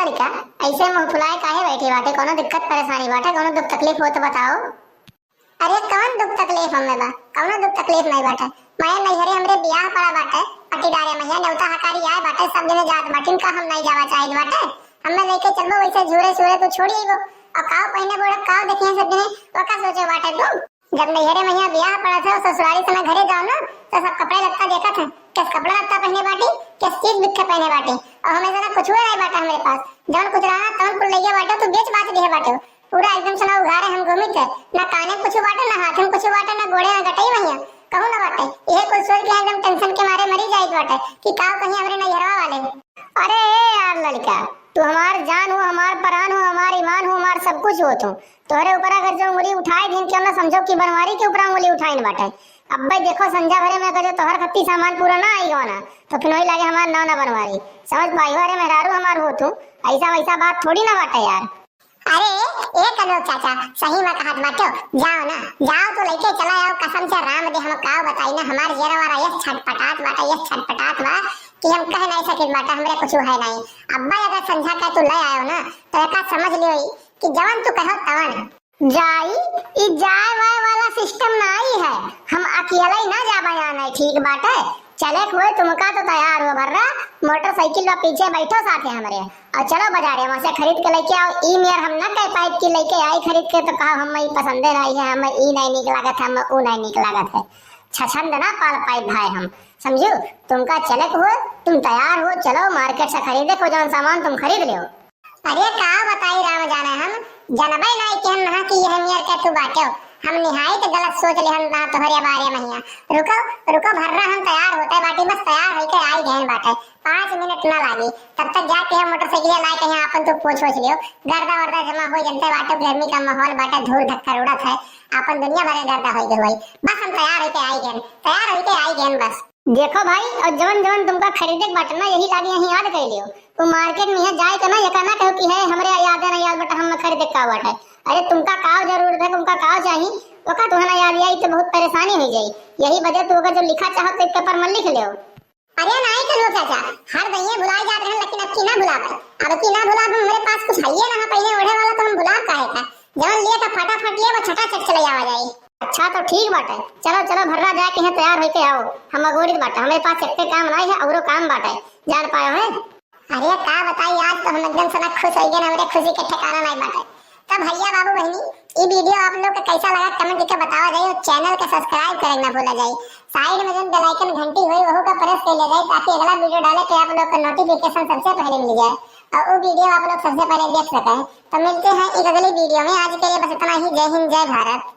लड़का ऐसे मुंह फुलाए काहे बैठी बाटे? कोनो दिक्कत परेशानी बाटे? कोनो दुख तकलीफ हो तो बताओ। अरे कौन दुख तकलीफ हमें बा? कौनो दुख तकलीफ नहीं बाटे। मैं नैहरे हमरे बियाह पड़ा बाटे, पट्टीदारे मैया नेवता हकारी आए बाटे, सब जने जात बाटिन का हम नहीं जावा चाहिए बाटे। हमें लेके चलबो वैसे झूरे सूरे तो छोड़ी आइबो और काव पहने बोड़ काव देखिए सब जने ओका सोचे बाटे तुम। जब नैहरे मैया बियाह पड़ा था ससुराली से मैं घरे जाऊं ना तो सब कपड़े लत्ता देखा था, किस कपड़ा लत्ता पहने बाटी, किस चीज बिखे पहने बाटी, और हमें जना कुछ नहीं बाटा हमारे पास। जौन कुछ रहा तौन कुल लइया बाटे तो बेच बाच दिए बाटे, पूरा एकदम सना उघारे हम घूमित है, ना काने कुछ बाटे, ना हाथ में कुछ बाटे, ना गोड़े ना गटई भैया कहूं ना बाटे। ये कुछ सोच के एकदम टेंशन के मारे मरी जाइत बाटे कि काव कहीं हमरे नैहरवा वाले। अरे यार लड़का, तू हमार जान हो, हमार प्राण हो, हमार ईमान हो, हमार सब कुछ हो। तू तोहरे ऊपर अगर जो उंगली उठाए दिन के ना समझो कि बनवारी के ऊपर उंगली उठाइन बाटे। अब भाई देखो संजा भरे में अगर जो तोहर खत्ती सामान पूरा ना आई हो ना तो फिर वही लगे हमार ना बनवारी। समझ पाई हो? अरे मेहरारू हमार हो तू, ऐसा वैसा बात थोड़ी ना बाटे यार। अरे एक लोग चाचा सही में कहत बाटो, जाओ ना जाओ तो लेके चला आओ, कसम से राम दे हम काव बताई ना हमार जेरा वाला ये छटपटात बाटा, ये छटपटात बा कि हम कह नहीं सके बाटा, हमरे कुछ है नहीं। अब्बा अगर समझा के तू ले आयो ना तो एका समझ लियो कि जवन तू कहो तवन जाई। ई जाए वाए वाला सिस्टम ना आई है, हम अकेले ही ना जाबा याना ठीक बाटे। चले हुए तुमका तो तैयार हो भर्रा, मोटरसाइकिल वा पीछे बैठो साथे हमरे और चलो बाजारे वहां से खरीद के लेके आओ। ई मेयर हम ना कह पाइप की लेके आई खरीद के तो कहा हम ई पसंद नहीं है, हमें ई नहीं निक लागत है, हमें ऊ नहीं निक लागत है। छछंद ना पाल पाइप भाई हम समझो। तुमका चले हुए तुम तैयार हो, चलो मार्केट से खरीदे को जो सामान तुम खरीद ले। अरे का बताई राम जाने हम जनबे नहीं कि हम नहा की यह मेयर के तू बाटे। हम निहाई तो गलत सोच ले हम ना तोहरे बारे में हिया। रुको रुको भर्रा हम तैयार होते बाटी, बस तैयार होके आई गए बाटे, 5 मिनट ना लागी। तब तक जाके हम मोटरसाइकिल लाए के यहाँ अपन तो पोछ लियो, गर्दा वर्दा जमा हो जनते बाटे, गर्मी का माहौल बाटे, धूल धक्कर उड़त है, अपन दुनिया भर गर्दा हो गई। बस हम तैयार होके आई गए, तैयार होके आई गए बस। देखो भाई और जवन जवन तुमका खरीदे बाटे ना यही लागी यही याद कर लियो। तो मार्केट में है जाए के ना ये कहना कहो कि है हमरे याद नहीं याद बेटा हम खरीदे का बाटे। अरे तुमका काव जरूरत है, तुमका काव चाहिए ओका तो ना याद आई तो बहुत परेशानी हो जाई। यही वजह तू अगर जो लिखा चाहो तो एक पेपर में लिख ले। अरे नहीं करो चाचा, हर दइए भुलाए जात रहे लेकिन अब की ना भुला पाए। अब की ना भुला मेरे पास कुछ है ना पहले ओढ़े वाला तो हम भुला काहे का। जवन लिए तो फटाफट लिए वो छटाछट चले आवा जाई। अच्छा तो ठीक बाटे, चलो चलो भर्रा जाके यहाँ तैयार होके आओ। हम अगोरित बाटा हमारे पास एकटे काम नहीं है औरो काम बाटे जान पायो है। अरे का बताई आज तो हम एकदम सना खुश हो गए, हमरे खुशी के ठिकाना नहीं बाटे। तो भैया बाबू बहनी ये वीडियो आप लोग को कैसा लगा कमेंट करके बतावा जाए और चैनल को सब्सक्राइब करना ना भूला जाए। साइड में जो बेल आइकन घंटी हुई वह का प्रेस कर ले जाए ताकि अगला वीडियो डाले तो आप लोग को नोटिफिकेशन सबसे पहले मिल जाए और वो वीडियो आप लोग सबसे पहले देख सकें। तो मिलते हैं एक अगली वीडियो में, आज के लिए बस इतना ही। जय हिंद जय भारत।